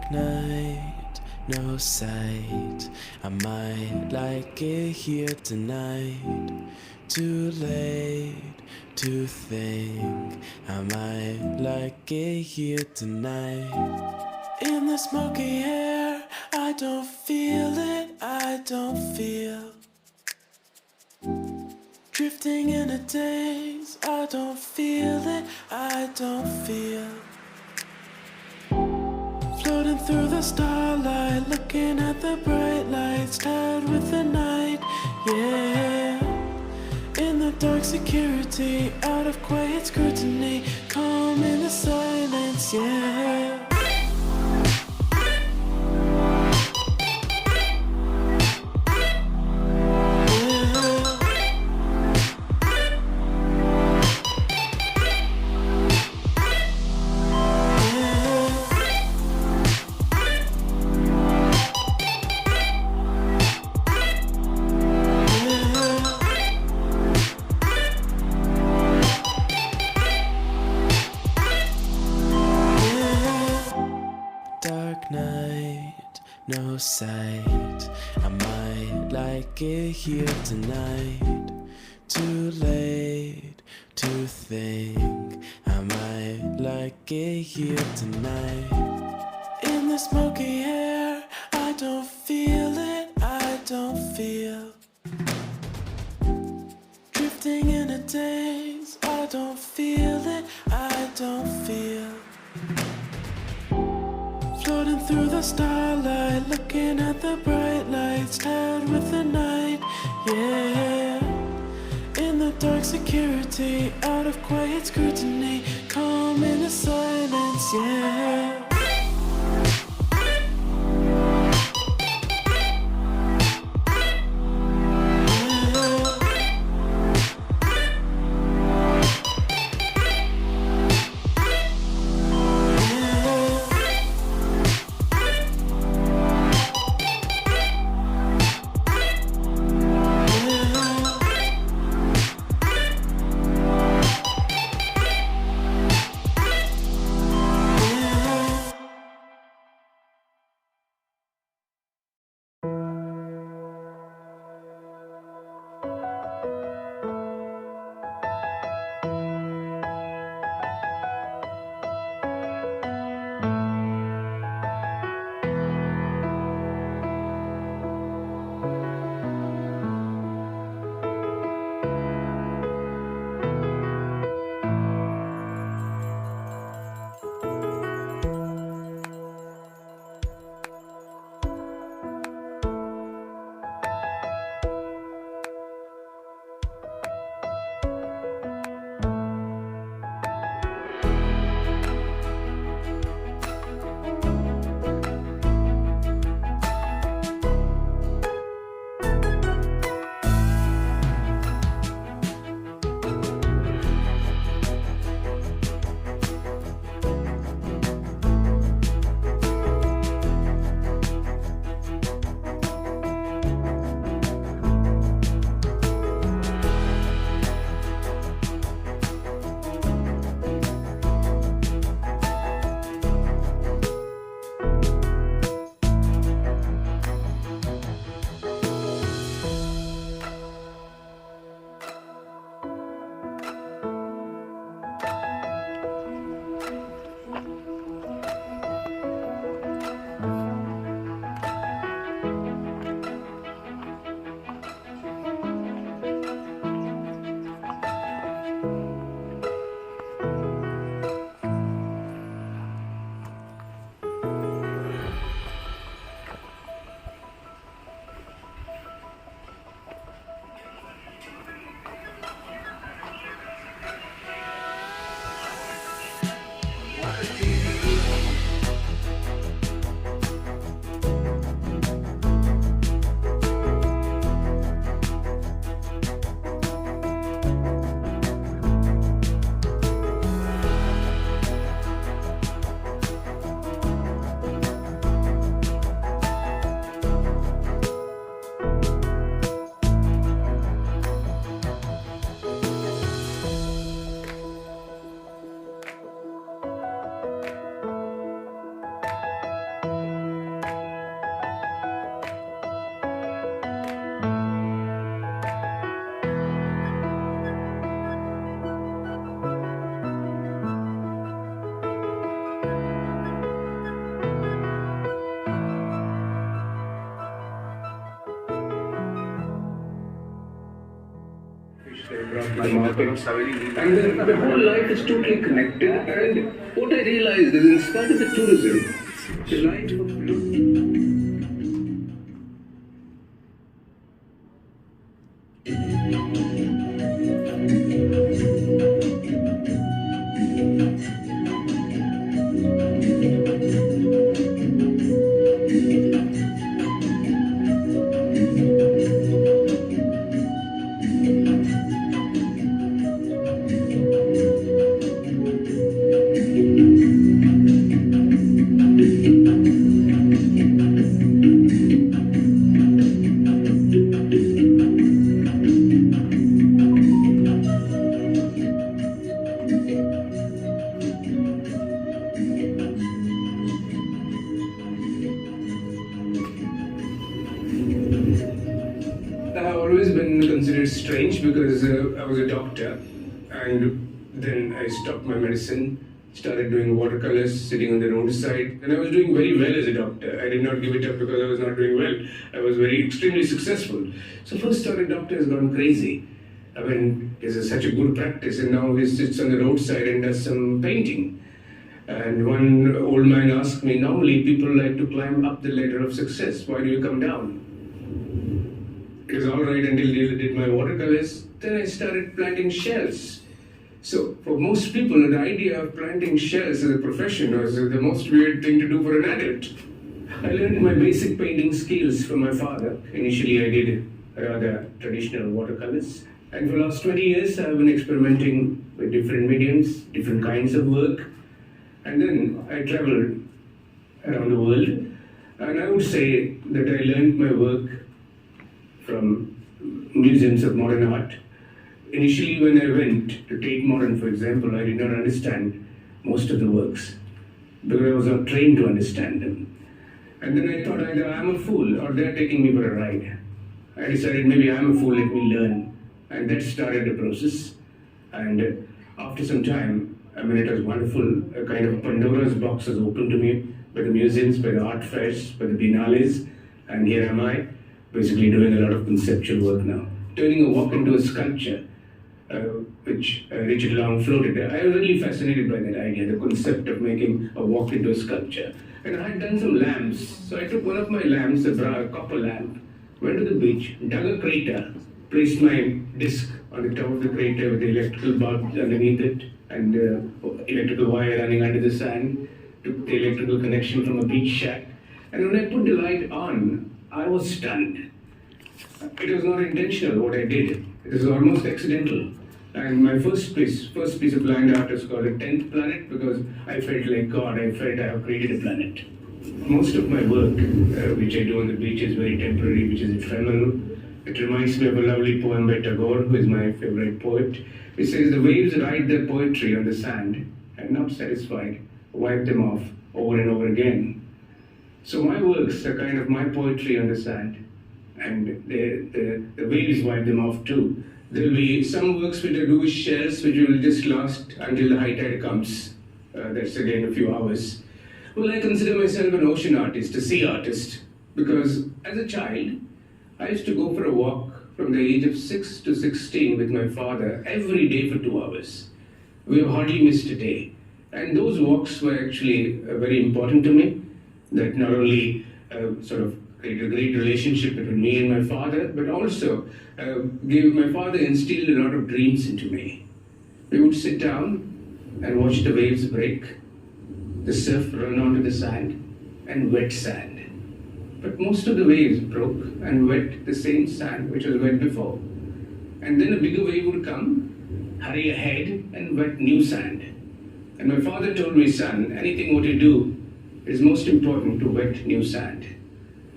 Dark night, no sight. I might like it here tonight. Too late to think. I might like it here tonight. In the smoky air, I don't feel it, I don't feel. Drifting in a daze, I don't feel it, I don't feel. Floating through the starlight, looking at the bright lights, tired with the night, yeah. In the dark security, out of quiet scrutiny, calm in the silence, yeah. Dark night, no sight. I might like it here tonight. Too late to think. I might like it here tonight. In the smoky air, I don't feel it, I don't feel. Drifting in a daze, I don't feel it, I don't feel. Floating through the starlight, looking at the bright lights, tired with the night, yeah. In the dark security, out of quiet scrutiny, calm in the silence, yeah. brought to the market. And then the whole life is totally connected. And what I realized is, in spite of the tourism, the life of I've always been considered strange because I was a doctor, and then I stopped my medicine, started doing watercolors, sitting on the roadside, and I was doing very well as a doctor. I did not give it up because I was not doing well. I was extremely successful. So first thought, a doctor has gone crazy. I mean, this is such a good practice, and now he sits on the roadside and does some painting. And one old man asked me, normally people like to climb up the ladder of success. Why do you come down? It was all right until I did my watercolors. Then I started planting shells. So for most people, the idea of planting shells as a profession was the most weird thing to do for an adult. I learned my basic painting skills from my father. Initially, I did rather traditional watercolors. And for the last 20 years, I've been experimenting with different mediums, different kinds of work. And then I traveled around the world. And I would say that I learned my work from museums of modern art. Initially, when I went to Tate Modern, for example, I did not understand most of the works because I was not trained to understand them. And then I thought either I'm a fool or they're taking me for a ride. I decided maybe I'm a fool, let me learn. And that started the process. And after some time, I mean, it was wonderful. A kind of Pandora's box was opened to me by the museums, by the art fairs, by the biennales. And here am I, basically doing a lot of conceptual work now. Turning a walk into a sculpture, which Richard Long floated. I was really fascinated by that idea, the concept of making a walk into a sculpture. And I had done some lamps. So I took one of my lamps, a copper lamp, went to the beach, dug a crater, placed my disc on the top of the crater with the electrical bulbs underneath it and electrical wire running under the sand, took the electrical connection from a beach shack. And when I put the light on, I was stunned. It was not intentional what I did. It was almost accidental. And my first piece of land art is called a 10th planet because I felt like God. I felt I have created a planet. Most of my work, which I do on the beach, is very temporary, which is ephemeral. It reminds me of a lovely poem by Tagore, who is my favorite poet. It says, the waves write their poetry on the sand, and not satisfied, wipe them off over and over again. So my works are kind of my poetry on the sand, and the waves wipe them off too. There will be some works which I do with shells, which will just last until the high tide comes. That's again a few hours. Well, I consider myself an ocean artist, a sea artist, because as a child, I used to go for a walk from the age of 6 to 16 with my father every day for 2 hours. We have hardly missed a day. And those walks were actually very important to me, that not only sort of created a great relationship between me and my father, but also my father instilled a lot of dreams into me. We would sit down and watch the waves break, the surf run onto the sand, and wet sand. But most of the waves broke and wet the same sand which was wet before. And then a bigger wave would come, hurry ahead, and wet new sand. And my father told me, son, anything what you do, it is most important to wet new sand.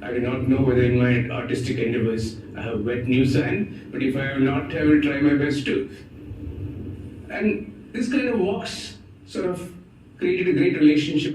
I do not know whether in my artistic endeavors I have wet new sand, but if I have not, I will try my best to. And this kind of walks sort of created a great relationship